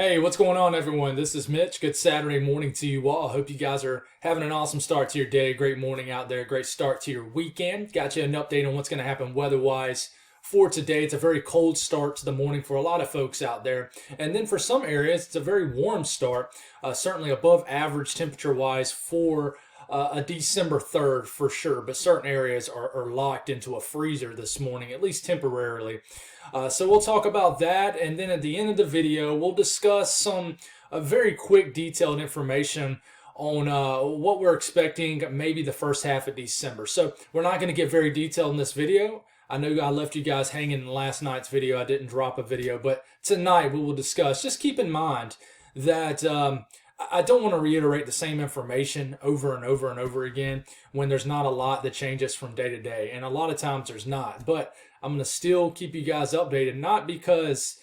Hey, what's going on, everyone? This is Mitch. Good Saturday morning to you all. I hope you guys are having an awesome start to your day. Great morning out there. Great start to your weekend. Got you an update on what's going to happen weather-wise for today. It's a very cold start to the morning for a lot of folks out there. And then for some areas, it's a very warm start, certainly above average temperature-wise for a December 3rd for sure. But certain areas are locked into a freezer this morning, at least temporarily. So we'll talk about that, and then at the end of the video, we'll discuss some very quick, detailed information on what we're expecting maybe the first half of December. So we're not going to get very detailed in this video. I know I left you guys hanging in last night's video. I didn't drop a video, but tonight we will discuss. Just keep in mind that I don't want to reiterate the same information over and over and over again when there's not a lot that changes from day to day. And a lot of times there's not. But I'm going to still keep you guys updated, not because,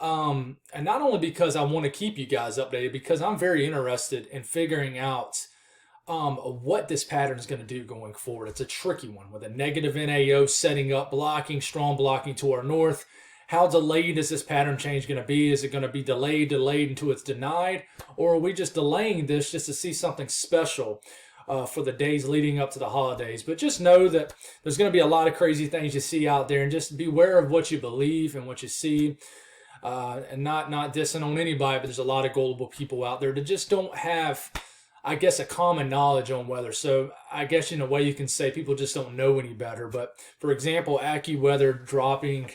and not only because I want to keep you guys updated, because I'm very interested in figuring out what this pattern is going to do going forward. It's a tricky one with a negative NAO setting up, blocking, strong blocking to our north. How delayed is this pattern change going to be? Is it going to be delayed until it's denied? Or are we just delaying this just to see something special for the days leading up to the holidays? But just know that there's going to be a lot of crazy things you see out there, and just beware of what you believe and what you see. And not dissing on anybody, but there's a lot of gullible people out there that just don't have, I guess, a common knowledge on weather. So I guess in a way you can say people just don't know any better. But for example, AccuWeather dropping,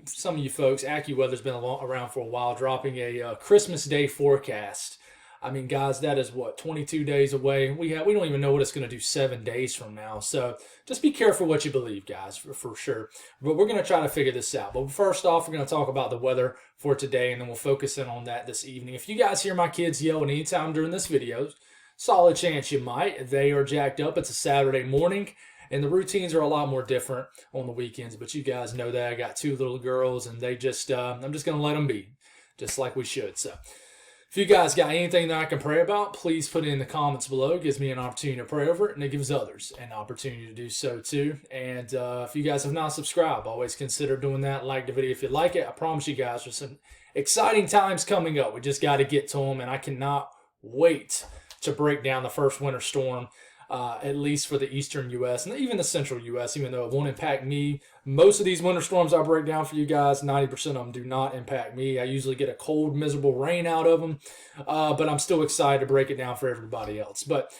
some of you folks, AccuWeather's been around for a while, dropping a Christmas Day forecast. I mean, guys, that is what, 22 days away. We don't even know what it's going to do 7 days from now. So just be careful what you believe, guys, for sure. But we're going to try to figure this out. But first off, we're going to talk about the weather for today, and then we'll focus in on that this evening. If you guys hear my kids yelling anytime during this video, solid chance you might. They are jacked up. It's a Saturday morning. And the routines are a lot more different on the weekends, but you guys know that. I got two little girls, and they just, I'm just going to let them be, just like we should. So if you guys got anything that I can pray about, please put it in the comments below. It gives me an opportunity to pray over it, and it gives others an opportunity to do so too. And if you guys have not subscribed, always consider doing that. Like the video if you like it. I promise you guys there's some exciting times coming up. We just got to get to them, and I cannot wait to break down the first winter storm. At least for the eastern U.S. and even the central U.S., even though it won't impact me. Most of these winter storms I break down for you guys, 90% of them do not impact me. I usually get a cold, miserable rain out of them, but I'm still excited to break it down for everybody else. But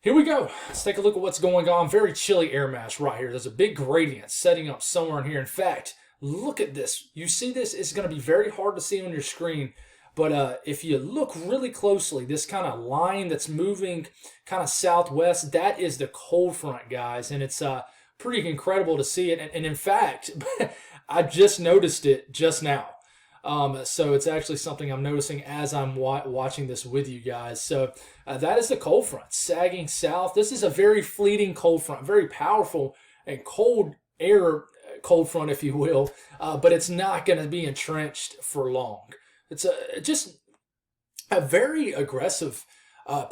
here we go. Let's take a look at what's going on. Very chilly air mass right here. There's a big gradient setting up somewhere in here. In fact, look at this. You see this? It's going to be very hard to see on your screen. But if you look really closely, this kind of line that's moving kind of southwest, that is the cold front, guys. And it's pretty incredible to see it. And in fact, I just noticed it just now. So it's actually something I'm noticing as I'm watching this with you guys. So that is the cold front sagging south. This is a very fleeting cold front, very powerful and cold air cold front, if you will. But it's not going to be entrenched for long. It's just a very aggressive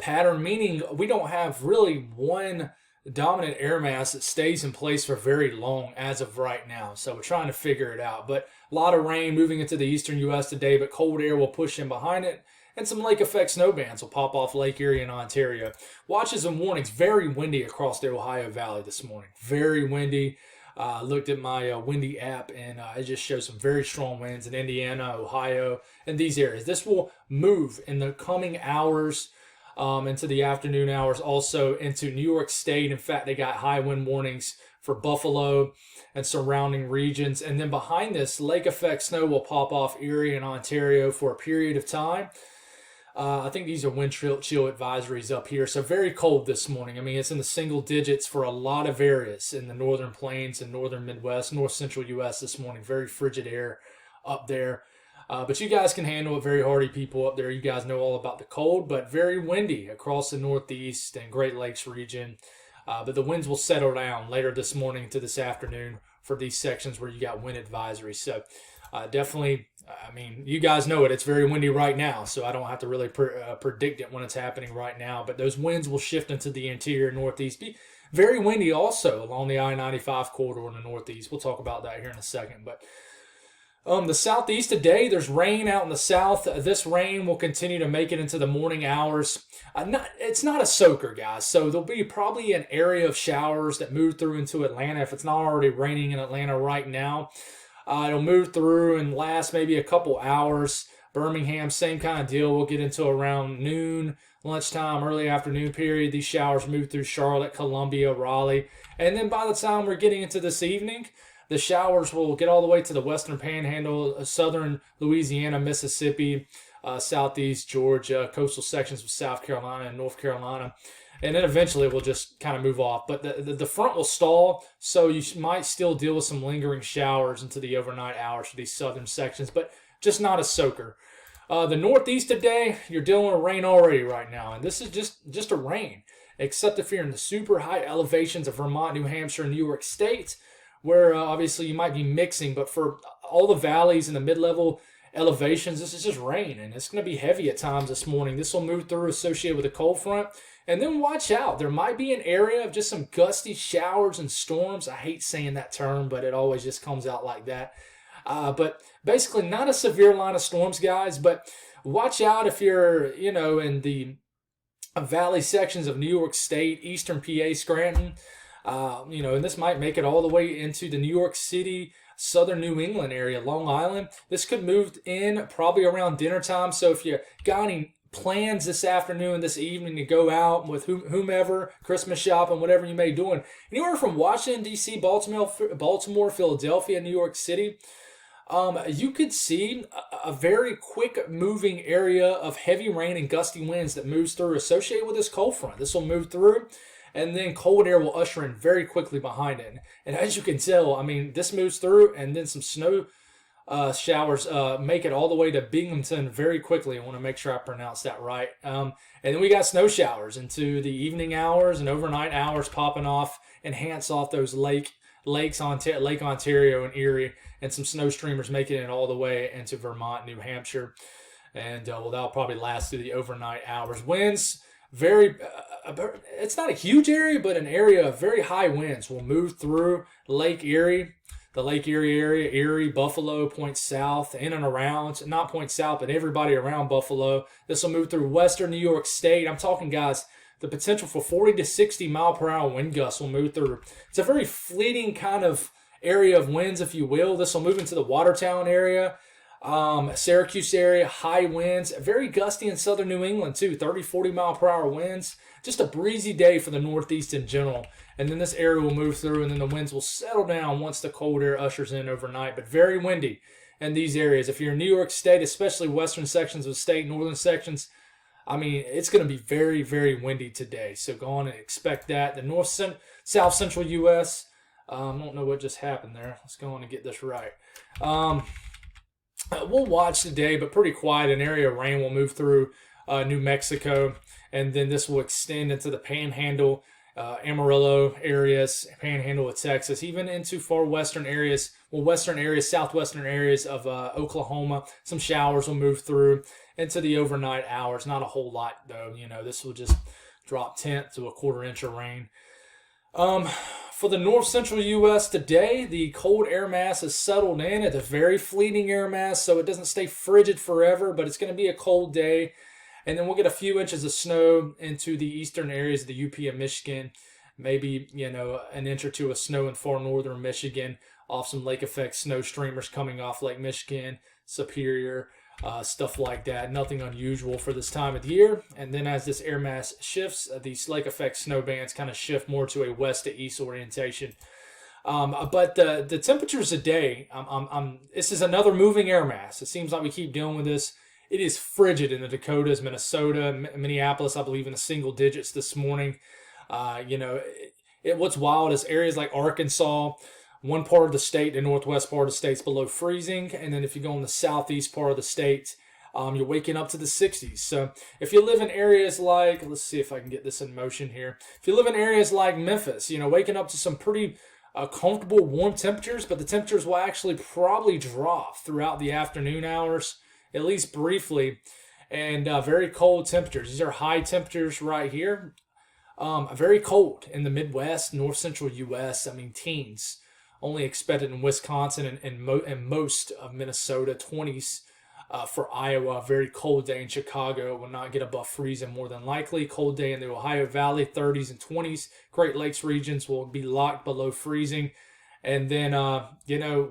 pattern, meaning we don't have really one dominant air mass that stays in place for very long as of right now. So we're trying to figure it out. But a lot of rain moving into the eastern U.S. today, but cold air will push in behind it. And some lake effect snow bands will pop off Lake Erie and Ontario. Watches and warnings, very windy across the Ohio Valley this morning. Very windy. Looked at my windy app, and it just shows some very strong winds in Indiana, Ohio, and these areas. This will move in the coming hours into the afternoon hours, also into New York State. In fact, they got high wind warnings for Buffalo and surrounding regions. And then behind this, lake effect snow will pop off Erie and Ontario for a period of time. I think these are wind chill advisories up here. So very cold this morning. I mean, it's in the single digits for a lot of areas in the northern plains and northern Midwest, north central U.S. this morning. Very frigid air up there. But you guys can handle it. Very hardy people up there. You guys know all about the cold, but very windy across the Northeast and Great Lakes region. But the winds will settle down later this morning to this afternoon for these sections where you got wind advisories. So definitely, I mean, you guys know it. It's very windy right now, so I don't have to really predict it when it's happening right now. But those winds will shift into the interior Northeast. Be very windy also along the I-95 corridor in the Northeast. We'll talk about that here in a second. But The southeast today, there's rain out in the south. This rain will continue to make it into the morning hours. It's not a soaker, guys. So there'll be probably an area of showers that move through into Atlanta if it's not already raining in Atlanta right now. It'll move through and last maybe a couple hours. Birmingham, same kind of deal. We'll get into around noon, lunchtime, early afternoon period. These showers move through Charlotte, Columbia, Raleigh. And then by the time we're getting into this evening, the showers will get all the way to the western panhandle, southern Louisiana, Mississippi, southeast Georgia, coastal sections of South Carolina and North Carolina. And then eventually we'll just kind of move off. But the front will stall, so you might still deal with some lingering showers into the overnight hours for these southern sections, but just not a soaker. The northeast today, you're dealing with rain already right now. And this is just a rain, except if you're in the super high elevations of Vermont, New Hampshire, and New York State, where obviously you might be mixing, but for all the valleys and the mid-level elevations, this is just rain, and it's going to be heavy at times this morning. This will move through associated with a cold front, and then watch out. There might be an area of just some gusty showers and storms. I hate saying that term, but it always just comes out like that. But basically not a severe line of storms, guys, but watch out if you're, in the valley sections of New York State, eastern PA, Scranton. And this might make it all the way into the New York City, southern New England area, Long Island. This could move in probably around dinner time. So if you got any plans this afternoon, this evening to go out with whomever, Christmas shopping, whatever you may be doing, anywhere from Washington, D.C., Baltimore, Philadelphia, New York City, you could see a very quick moving area of heavy rain and gusty winds that moves through associated with this cold front. This will move through, and then cold air will usher in very quickly behind it. And as you can tell, this moves through, and then some snow showers make it all the way to Binghamton very quickly. I want to make sure I pronounce that right. And then we got snow showers into the evening hours and overnight hours popping off, enhance off those Lake Ontario and Erie, and some snow streamers making it all the way into Vermont, New Hampshire. And that'll probably last through the overnight hours. Winds, it's not a huge area, but an area of very high winds will move through Lake Erie, the Lake Erie area, Erie, Buffalo, point south, in and around, not point south, but everybody around Buffalo. This will move through western New York State. I'm talking, guys, the potential for 40 to 60 mile per hour wind gusts will move through. It's a very fleeting kind of area of winds, if you will. This will move into the Watertown area, Syracuse area, high winds, very gusty in southern New England too, 30, 40 mile per hour winds. Just a breezy day for the Northeast in general. And then this area will move through, and then the winds will settle down once the cold air ushers in overnight, but very windy in these areas. If you're in New York State, especially western sections of the state, northern sections, it's going to be very, very windy today. So go on and expect that. The south central U.S., I don't know what just happened there. Let's go on and get this right. We'll watch today, but pretty quiet. An area of rain will move through New Mexico, and then this will extend into the Panhandle, Amarillo areas, Panhandle of Texas, even into far western areas, southwestern areas of Oklahoma. Some showers will move through into the overnight hours. Not a whole lot, though. This will just drop 1/10 to a 1/4 inch of rain. For the north central U.S. today, the cold air mass has settled in. It's a very fleeting air mass, so it doesn't stay frigid forever, but it's going to be a cold day. And then we'll get a few inches of snow into the eastern areas of the UP of Michigan. Maybe, an inch or two of snow in far northern Michigan off some lake effect snow streamers coming off Lake Michigan, Superior, stuff like that. Nothing unusual for this time of the year. And then as this air mass shifts, these lake effect snow bands kind of shift more to a west to east orientation. But the temperatures today, this is another moving air mass. It seems like we keep dealing with this. It is frigid in the Dakotas, Minnesota, Minneapolis, I believe in the single digits this morning. What's wild is areas like Arkansas, one part of the state, the northwest part of the state's below freezing. And then if you go in the southeast part of the state, you're waking up to the 60s. So if you live in areas like, let's see if I can get this in motion here. If you live in areas like Memphis, waking up to some pretty comfortable warm temperatures, but the temperatures will actually probably drop throughout the afternoon hours, at least briefly, and very cold temperatures. These are high temperatures right here. Very cold in the Midwest, north central U.S. Teens only expected in Wisconsin and most of Minnesota. 20s for Iowa. Very cold day in Chicago. It will not get above freezing more than likely. Cold day in the Ohio Valley. 30s and 20s. Great Lakes regions will be locked below freezing. And then,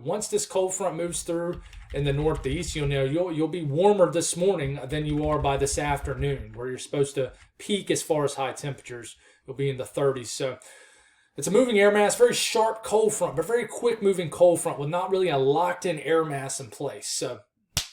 once this cold front moves through in the Northeast, you'll be warmer this morning than you are by this afternoon, where you're supposed to peak as far as high temperatures. You'll be in the 30s. So it's a moving air mass, very sharp cold front, but very quick moving cold front with not really a locked in air mass in place. So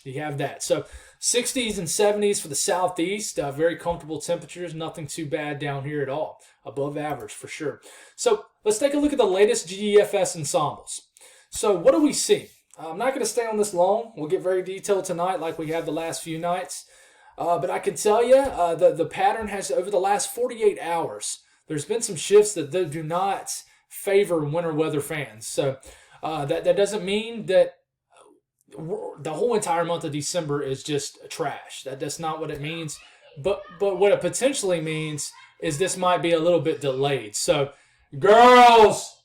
you have that. So 60s and 70s for the Southeast, very comfortable temperatures, nothing too bad down here at all. Above average for sure. So let's take a look at the latest GEFS ensembles. So what do we see? I'm not going to stay on this long. We'll get very detailed tonight like we have the last few nights. But I can tell you the pattern has, over the last 48 hours, there's been some shifts that do not favor winter weather fans. So that doesn't mean that the whole entire month of December is just trash. That's not what it means. But what it potentially means is this might be a little bit delayed. So girls,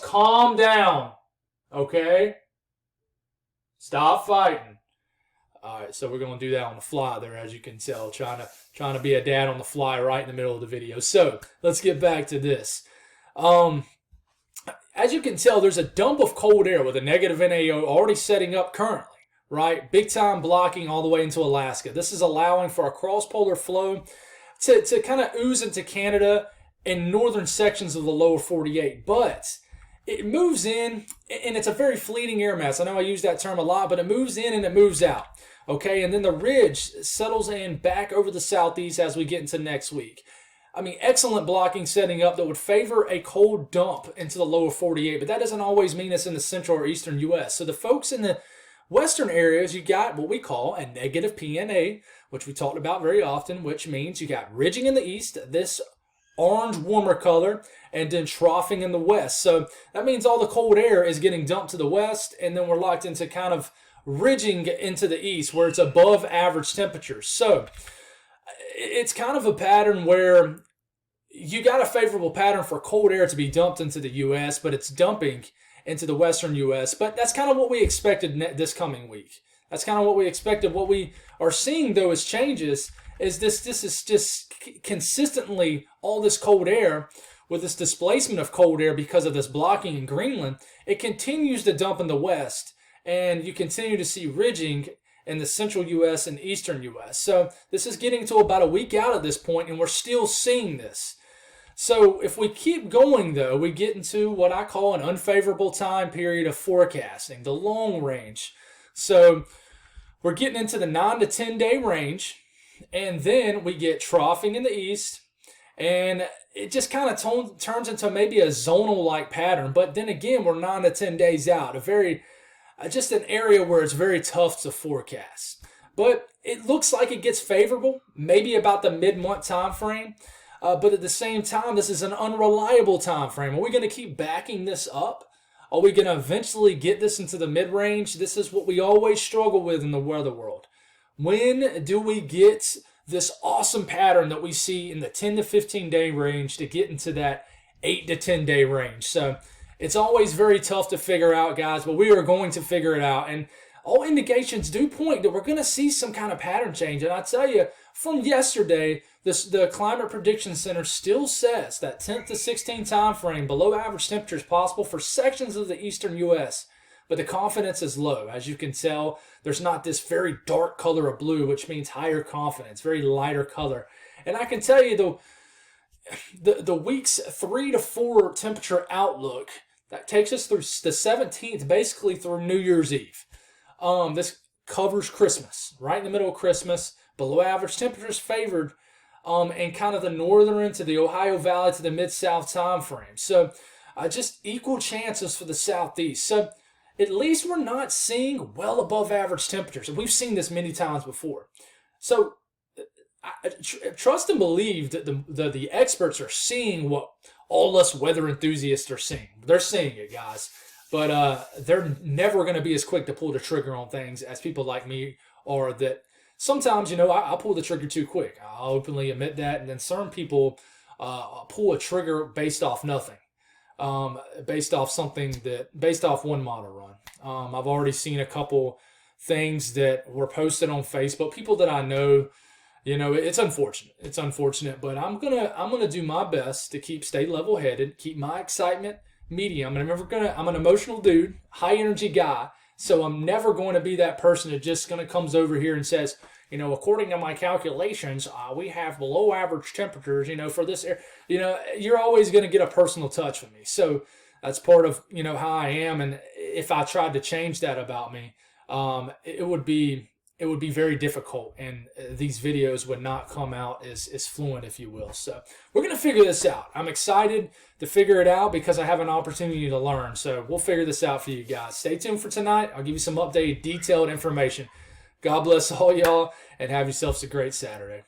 calm down, okay? Stop fighting. All right, so we're going to do that on the fly there, as you can tell, trying to be a dad on the fly right in the middle of the video. So let's get back to this. As you can tell, there's a dump of cold air with a negative NAO already setting up currently, right? Big time blocking all the way into Alaska. This is allowing for a cross-polar flow to kind of ooze into Canada and northern sections of the lower 48. But it moves in, and it's a very fleeting air mass. I know I use that term a lot, but it moves in and it moves out. Okay, and then the ridge settles in back over the southeast as we get into next week. I mean, excellent blocking setting up that would favor a cold dump into the lower 48, but that doesn't always mean it's in the central or eastern U.S. So the folks in the western areas, you got what we call a negative PNA, which we talked about very often, which means you got ridging in the east, this orange warmer color, and then troughing in the west. So that means all the cold air is getting dumped to the west, and then we're locked into kind of ridging into the east where it's above average temperatures. So it's kind of a pattern where you got a favorable pattern for cold air to be dumped into the U.S., but it's dumping into the western U.S. But that's kind of what we expected this coming week. That's kind of what we expected. What we are seeing, though, as changes is this is just consistently all this cold air with this displacement of cold air because of this blocking in Greenland. It continues to dump in the west, and you continue to see ridging in the central U.S. and eastern U.S. So this is getting to about a week out at this point, and we're still seeing this. So if we keep going, though, we get into what I call an unfavorable time period of forecasting, the long range. So we're getting into the 9 to 10 day range, and then we get troughing in the east, and it just kind of turns into maybe a zonal-like pattern. But then again, we're 9 to 10 days out, just an area where it's very tough to forecast. But it looks like it gets favorable, maybe about the mid-month time frame. But at the same time, this is an unreliable time frame. Are we going to keep backing this up? Are we going to eventually get this into the mid-range? This is what we always struggle with in the weather world. When do we get this awesome pattern that we see in the 10 to 15 day range to get into that 8 to 10 day range? So it's always very tough to figure out, guys, but we are going to figure it out. And all indications do point that we're going to see some kind of pattern change. And I tell you, from yesterday, the Climate Prediction Center still says that 10th to 16th time frame, below average temperatures possible for sections of the eastern U.S., but the confidence is low. As you can tell, there's not this very dark color of blue, which means higher confidence, very lighter color. And I can tell you, though, the week's 3 to 4 temperature outlook, that takes us through the 17th, basically through New Year's Eve. This covers Christmas, right in the middle of Christmas. Below average temperatures favored, and kind of the northern into the Ohio Valley to the mid-south time frame. So just equal chances for the southeast. So at least we're not seeing well above average temperatures. And we've seen this many times before. So I trust and believe that the experts are seeing what all us weather enthusiasts are seeing. They're seeing it, guys. But they're never going to be as quick to pull the trigger on things as people like me are. That sometimes, I pull the trigger too quick. I'll openly admit that. And then certain people pull a trigger based off nothing. based off one model run. I've already seen a couple things that were posted on Facebook, people that I know. It's unfortunate. It's unfortunate, but I'm gonna do my best to stay level headed, keep my excitement medium. And I'm an emotional dude, high energy guy. So I'm never going to be that person that just comes over here and says, according to my calculations, we have below average temperatures, for this air. You're always going to get a personal touch with me. So that's part of, how I am. And if I tried to change that about me, it would be very difficult, and these videos would not come out as fluent, if you will. So we're going to figure this out. I'm excited to figure it out because I have an opportunity to learn. So we'll figure this out for you guys. Stay tuned for tonight. I'll give you some updated, detailed information. God bless all y'all, and have yourselves a great Saturday.